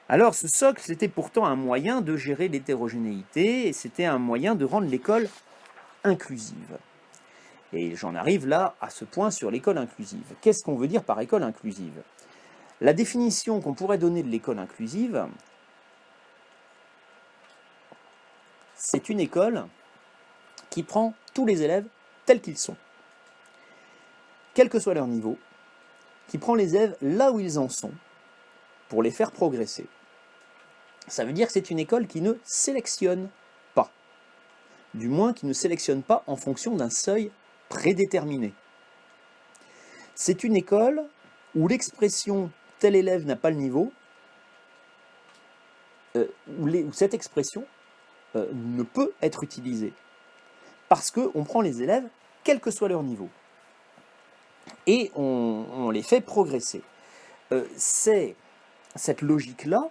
Alors ce socle, c'était pourtant un moyen de gérer l'hétérogénéité, et c'était un moyen de rendre l'école inclusive. Et j'en arrive là à ce point sur l'école inclusive. Qu'est-ce qu'on veut dire par école inclusive? La définition qu'on pourrait donner de l'école inclusive, c'est une école qui prend tous les élèves tels qu'ils sont, quel que soit leur niveau, qui prend les élèves là où ils en sont, pour les faire progresser. Ça veut dire que c'est une école qui ne sélectionne pas, du moins qui ne sélectionne pas en fonction d'un seuil prédéterminé. C'est une école où l'expression « tel élève n'a pas le niveau », où cette expression ne peut être utilisée, parce qu'on prend les élèves, quel que soit leur niveau, et on les fait progresser. Cette logique-là,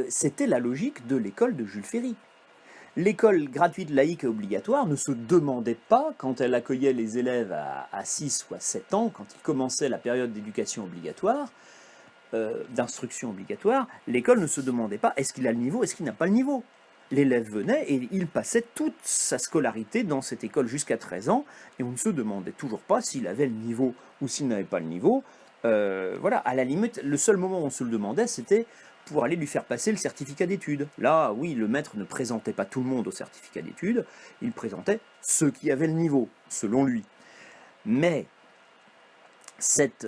c'était la logique de l'école de Jules Ferry. L'école gratuite, laïque et obligatoire ne se demandait pas, quand elle accueillait les élèves à 6 ou à 7 ans, quand ils commençaient la période d'éducation obligatoire, d'instruction obligatoire, l'école ne se demandait pas est-ce qu'il a le niveau, est-ce qu'il n'a pas le niveau. L'élève venait et il passait toute sa scolarité dans cette école jusqu'à 13 ans, et on ne se demandait toujours pas s'il avait le niveau ou s'il n'avait pas le niveau. Voilà, à la limite, le seul moment où on se le demandait, c'était pour aller lui faire passer le certificat d'études. Là, oui, le maître ne présentait pas tout le monde au certificat d'études, il présentait ceux qui avaient le niveau, selon lui. Mais cette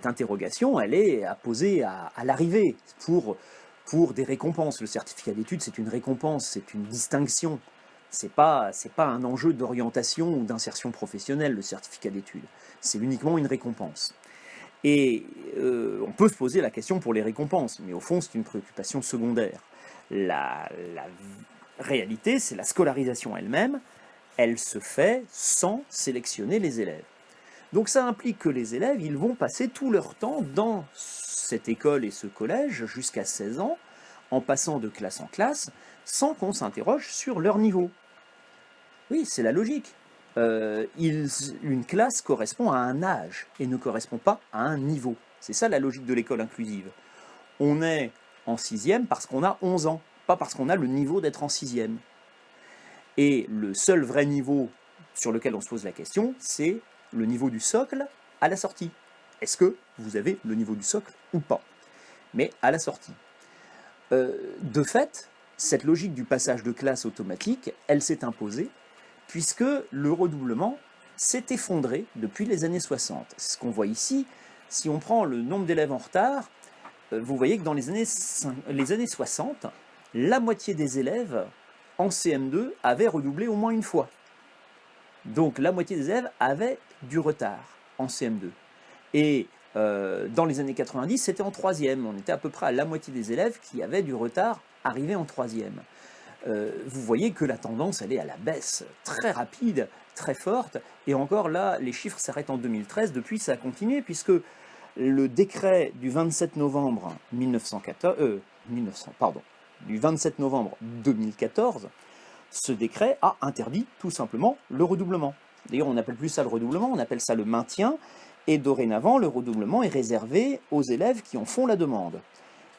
interrogation, elle est à poser à l'arrivée pour des récompenses. Le certificat d'études, c'est une récompense, c'est une distinction. C'est pas un enjeu d'orientation ou d'insertion professionnelle, le certificat d'études. C'est uniquement une récompense. Et on peut se poser la question pour les récompenses, mais au fond, c'est une préoccupation secondaire. La réalité, c'est la scolarisation elle-même, elle se fait sans sélectionner les élèves. Donc ça implique que les élèves, ils vont passer tout leur temps dans cette école et ce collège jusqu'à 16 ans, en passant de classe en classe, sans qu'on s'interroge sur leur niveau. Oui, c'est la logique. Une classe correspond à un âge et ne correspond pas à un niveau. C'est ça la logique de l'école inclusive. On est en 6e parce qu'on a 11 ans, pas parce qu'on a le niveau d'être en 6e. Et le seul vrai niveau sur lequel on se pose la question, c'est le niveau du socle à la sortie. Est-ce que vous avez le niveau du socle ou pas? Mais à la sortie. De fait, cette logique du passage de classe automatique, elle s'est imposée puisque le redoublement s'est effondré depuis les années 60. C'est ce qu'on voit ici. Si on prend le nombre d'élèves en retard, vous voyez que dans les années 60, la moitié des élèves en CM2 avaient redoublé au moins une fois. Donc la moitié des élèves avaient du retard en CM2. Et dans les années 90, c'était en 3e. On était à peu près à la moitié des élèves qui avaient du retard arrivé en 3e. Vous voyez que la tendance, elle est à la baisse, très rapide, très forte, et encore là, les chiffres s'arrêtent en 2013, depuis ça a continué, puisque le décret du 27 novembre 2014, ce décret a interdit tout simplement le redoublement. D'ailleurs, on n'appelle plus ça le redoublement, on appelle ça le maintien, et dorénavant, le redoublement est réservé aux élèves qui en font la demande.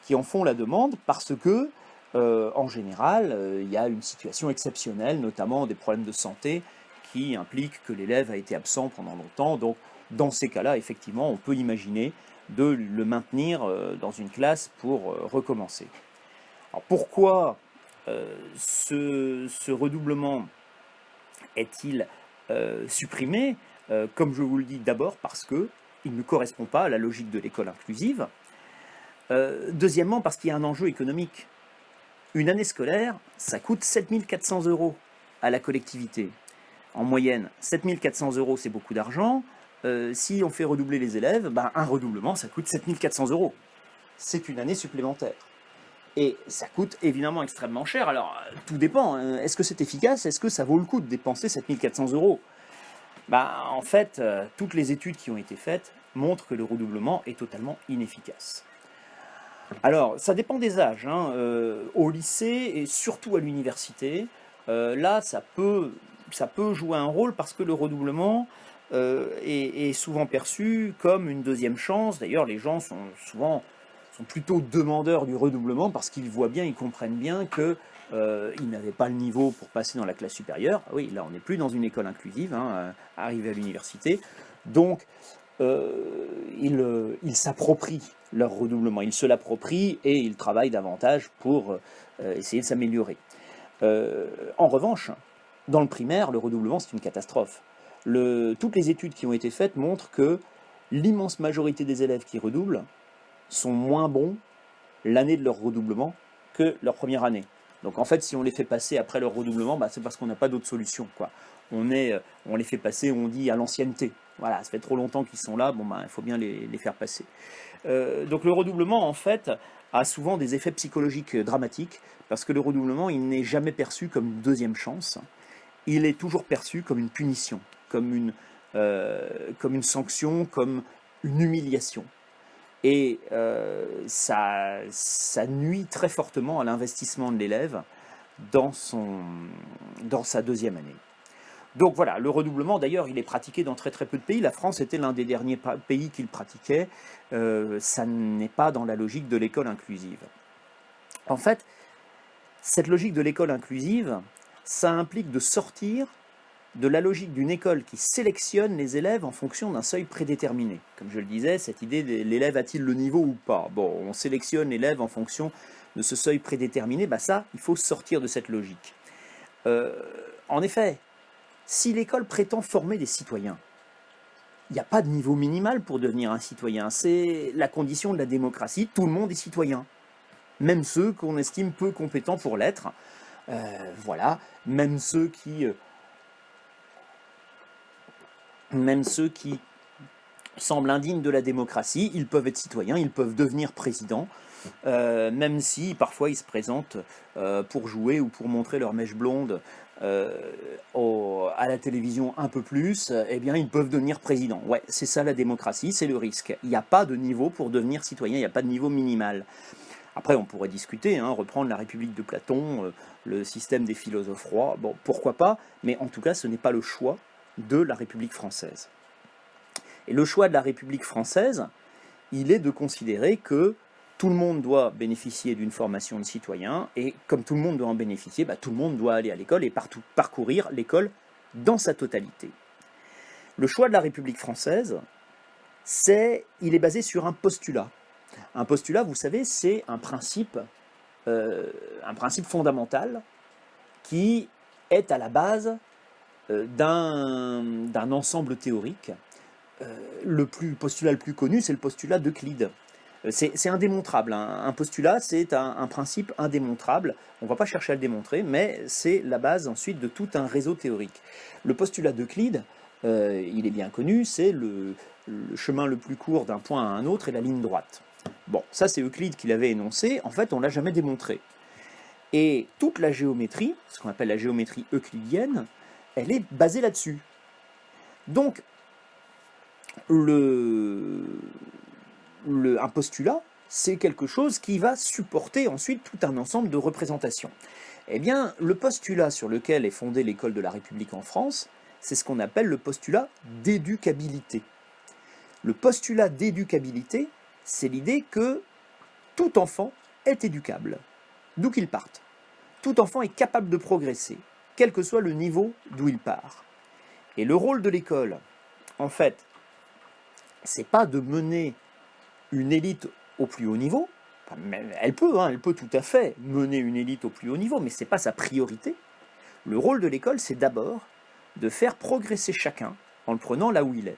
Qui en font la demande parce que en général, il y a une situation exceptionnelle, notamment des problèmes de santé qui impliquent que l'élève a été absent pendant longtemps. Donc, dans ces cas-là, effectivement, on peut imaginer de le maintenir dans une classe pour recommencer. Alors, pourquoi ce redoublement est-il supprimé? Comme je vous le dis, d'abord parce qu'il ne correspond pas à la logique de l'école inclusive. Deuxièmement, parce qu'il y a un enjeu économique. Une année scolaire, ça coûte 7 400 € à la collectivité. En moyenne, 7 400 €, c'est beaucoup d'argent. Si on fait redoubler les élèves, un redoublement, ça coûte 7 400 €. C'est une année supplémentaire. Et ça coûte évidemment extrêmement cher. Alors, tout dépend. Est-ce que c'est efficace? Est-ce que ça vaut le coup de dépenser 7 400 €? En fait, toutes les études qui ont été faites montrent que le redoublement est totalement inefficace. Alors, ça dépend des âges. Au lycée et surtout à l'université, là, ça peut jouer un rôle parce que le redoublement est souvent perçu comme une deuxième chance. D'ailleurs, les gens sont souvent sont plutôt demandeurs du redoublement parce qu'ils voient bien, ils comprennent bien que ils n'avaient pas le niveau pour passer dans la classe supérieure. Oui, là on n'est plus dans une école inclusive, hein, arrivé à l'université. Donc ils s'approprient leur redoublement, ils se l'approprient et ils travaillent davantage pour essayer de s'améliorer. En revanche, dans le primaire, le redoublement c'est une catastrophe. Toutes les études qui ont été faites montrent que l'immense majorité des élèves qui redoublent sont moins bons l'année de leur redoublement que leur première année. Donc en fait, si on les fait passer après leur redoublement, c'est parce qu'on n'a pas d'autre solution, quoi. On les fait passer, on dit, à l'ancienneté. Voilà, ça fait trop longtemps qu'ils sont là, il faut bien les faire passer. Donc le redoublement, en fait, a souvent des effets psychologiques dramatiques, parce que le redoublement, il n'est jamais perçu comme une deuxième chance, il est toujours perçu comme une punition, comme une sanction, comme une humiliation. Et ça nuit très fortement à l'investissement de l'élève dans sa deuxième année. Donc voilà, le redoublement, d'ailleurs, il est pratiqué dans très très peu de pays. La France était l'un des derniers pays qui le pratiquait. Ça n'est pas dans la logique de l'école inclusive. En fait, cette logique de l'école inclusive, ça implique de sortir de la logique d'une école qui sélectionne les élèves en fonction d'un seuil prédéterminé. Comme je le disais, cette idée de l'élève a-t-il le niveau ou pas? Bon, on sélectionne l'élève en fonction de ce seuil prédéterminé, ça, il faut sortir de cette logique. En effet, si l'école prétend former des citoyens, il n'y a pas de niveau minimal pour devenir un citoyen. C'est la condition de la démocratie, tout le monde est citoyen. Même ceux qu'on estime peu compétents pour l'être. Voilà, même ceux qui semblent indignes de la démocratie, ils peuvent être citoyens, ils peuvent devenir présidents, même si parfois ils se présentent pour jouer ou pour montrer leur mèche blonde à la télévision un peu plus, ils peuvent devenir présidents. Ouais, c'est ça la démocratie, c'est le risque. Il n'y a pas de niveau pour devenir citoyen, il n'y a pas de niveau minimal. Après, on pourrait discuter, reprendre la République de Platon, le système des philosophes rois, bon, pourquoi pas, mais en tout cas, ce n'est pas le choix de la République française. Et le choix de la République française, il est de considérer que tout le monde doit bénéficier d'une formation de citoyen, et comme tout le monde doit en bénéficier, tout le monde doit aller à l'école et parcourir l'école dans sa totalité. Le choix de la République française, il est basé sur un postulat. Un postulat, vous savez, c'est un principe fondamental qui est à la base d'un ensemble théorique. Le postulat le plus connu, c'est le postulat d'Euclide. C'est indémontrable. Un postulat, c'est un principe indémontrable. On ne va pas chercher à le démontrer, mais c'est la base ensuite de tout un réseau théorique. Le postulat d'Euclide, il est bien connu, c'est le chemin le plus court d'un point à un autre et la ligne droite. Bon, ça c'est Euclide qui l'avait énoncé, en fait on ne l'a jamais démontré. Et toute la géométrie, ce qu'on appelle la géométrie euclidienne, elle est basée là-dessus. Donc, un postulat, c'est quelque chose qui va supporter ensuite tout un ensemble de représentations. Eh bien, le postulat sur lequel est fondée l'école de la République en France, c'est ce qu'on appelle le postulat d'éducabilité. Le postulat d'éducabilité, c'est l'idée que tout enfant est éducable, d'où qu'il parte. Tout enfant est capable de progresser, quel que soit le niveau d'où il part. Et le rôle de l'école, en fait, c'est pas de mener une élite au plus haut niveau. Enfin, elle peut tout à fait mener une élite au plus haut niveau, mais ce n'est pas sa priorité. Le rôle de l'école, c'est d'abord de faire progresser chacun en le prenant là où il est.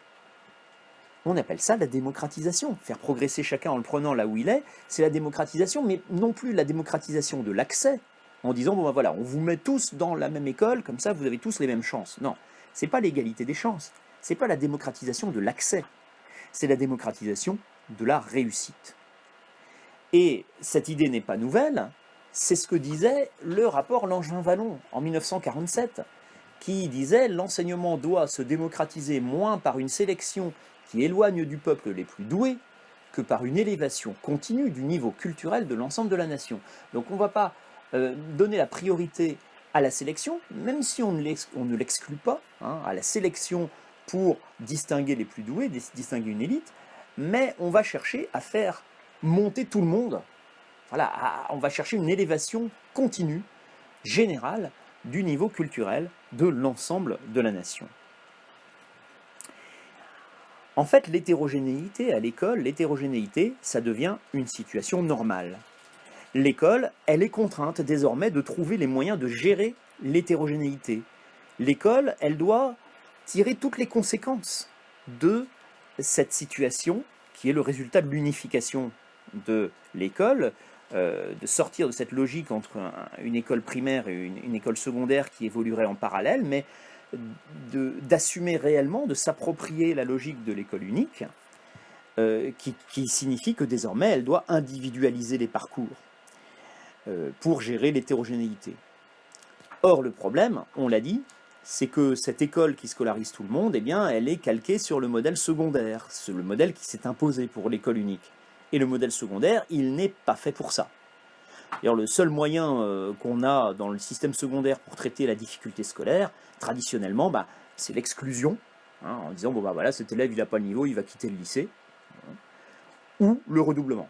On appelle ça la démocratisation. Faire progresser chacun en le prenant là où il est, c'est la démocratisation, mais non plus la démocratisation de l'accès, en disant, on vous met tous dans la même école, comme ça vous avez tous les mêmes chances. Non, ce n'est pas l'égalité des chances, ce n'est pas la démocratisation de l'accès, c'est la démocratisation de la réussite. Et cette idée n'est pas nouvelle, c'est ce que disait le rapport Langevin-Wallon en 1947, qui disait « L'enseignement doit se démocratiser moins par une sélection qui éloigne du peuple les plus doués que par une élévation continue du niveau culturel de l'ensemble de la nation. » Donc on ne va pas donner la priorité à la sélection, même si on ne l'exclut pas, à la sélection pour distinguer les plus doués, distinguer une élite, mais on va chercher à faire monter tout le monde. Voilà, on va chercher une élévation continue, générale, du niveau culturel de l'ensemble de la nation. En fait, l'hétérogénéité à l'école, ça devient une situation normale. L'école, elle est contrainte désormais de trouver les moyens de gérer l'hétérogénéité. L'école, elle doit tirer toutes les conséquences de cette situation qui est le résultat de l'unification de l'école, de sortir de cette logique entre une école primaire et une école secondaire qui évoluerait en parallèle, mais d'assumer réellement, de s'approprier la logique de l'école unique, qui signifie que désormais elle doit individualiser les parcours pour gérer l'hétérogénéité. Or, le problème, on l'a dit, c'est que cette école qui scolarise tout le monde, eh bien, elle est calquée sur le modèle secondaire, c'est le modèle qui s'est imposé pour l'école unique. Et le modèle secondaire, il n'est pas fait pour ça. D'ailleurs, le seul moyen qu'on a dans le système secondaire pour traiter la difficulté scolaire, traditionnellement, c'est l'exclusion, en disant, bon voilà, cet élève, il n'a pas le niveau, il va quitter le lycée, ou le redoublement.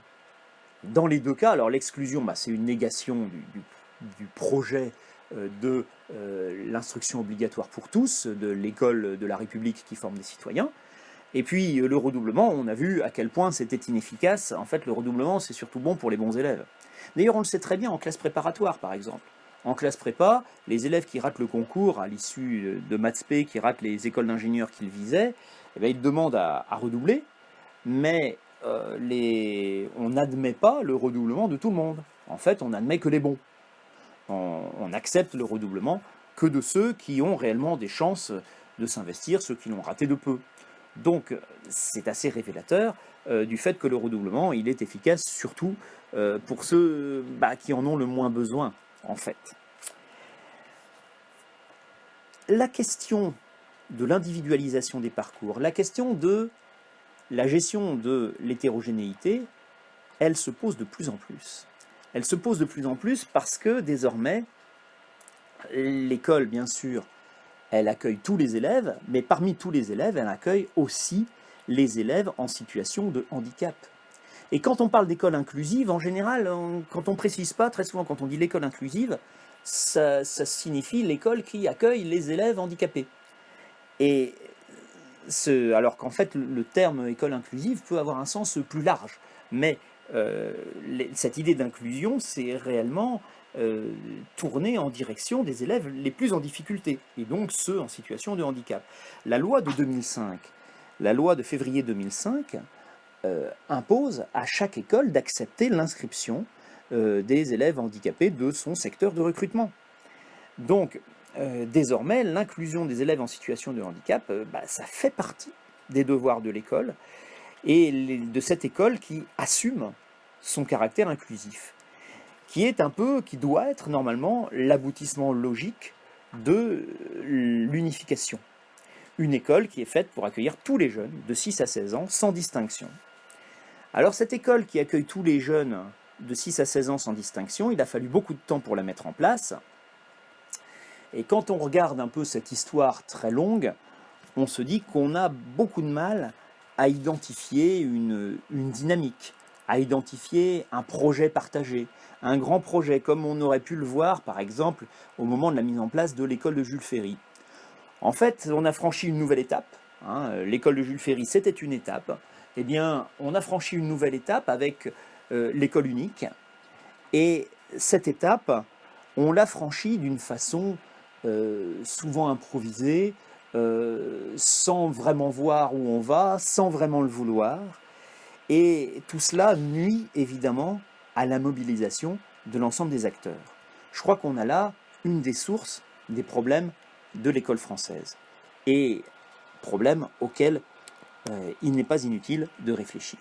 Dans les deux cas, alors l'exclusion, c'est une négation du projet de l'instruction obligatoire pour tous, de l'école de la République qui forme des citoyens. Et puis le redoublement, on a vu à quel point c'était inefficace. En fait, le redoublement, c'est surtout bon pour les bons élèves. D'ailleurs, on le sait très bien en classe préparatoire, par exemple. En classe prépa, les élèves qui ratent le concours à l'issue de maths spé, qui ratent les écoles d'ingénieurs qu'ils visaient, ils demandent à redoubler, mais on n'admet pas le redoublement de tout le monde. En fait, on n'admet que les bons. On accepte le redoublement que de ceux qui ont réellement des chances de s'investir, ceux qui l'ont raté de peu. Donc, c'est assez révélateur du fait que le redoublement, il est efficace surtout pour ceux qui en ont le moins besoin, en fait. La question de l'individualisation des parcours, la question de la gestion de l'hétérogénéité, elle se pose de plus en plus. Elle se pose de plus en plus parce que désormais, l'école, bien sûr, elle accueille tous les élèves, mais parmi tous les élèves, elle accueille aussi les élèves en situation de handicap. Et quand on parle d'école inclusive, en général, quand on ne précise pas, très souvent quand on dit l'école inclusive, ça signifie l'école qui accueille les élèves handicapés. Et alors qu'en fait, le terme école inclusive peut avoir un sens plus large. Mais cette idée d'inclusion, c'est réellement tourné en direction des élèves les plus en difficulté, et donc ceux en situation de handicap. La loi de 2005, la loi de février 2005, impose à chaque école d'accepter l'inscription des élèves handicapés de son secteur de recrutement. Donc, désormais, l'inclusion des élèves en situation de handicap, ça fait partie des devoirs de l'école, et de cette école qui assume son caractère inclusif, qui doit être normalement l'aboutissement logique de l'unification. Une école qui est faite pour accueillir tous les jeunes de 6 à 16 ans sans distinction. Alors cette école qui accueille tous les jeunes de 6 à 16 ans sans distinction, il a fallu beaucoup de temps pour la mettre en place. Et quand on regarde un peu cette histoire très longue, on se dit qu'on a beaucoup de mal à identifier une dynamique, à identifier un projet partagé, un grand projet, comme on aurait pu le voir, par exemple, au moment de la mise en place de l'école de Jules Ferry. En fait, on a franchi une nouvelle étape. L'école de Jules Ferry, c'était une étape. Eh bien, on a franchi une nouvelle étape avec l'école unique. Et cette étape, on l'a franchie d'une façon souvent improvisée, sans vraiment voir où on va, sans vraiment le vouloir. Et tout cela nuit évidemment à la mobilisation de l'ensemble des acteurs. Je crois qu'on a là une des sources des problèmes de l'école française. Et problème auquel il n'est pas inutile de réfléchir.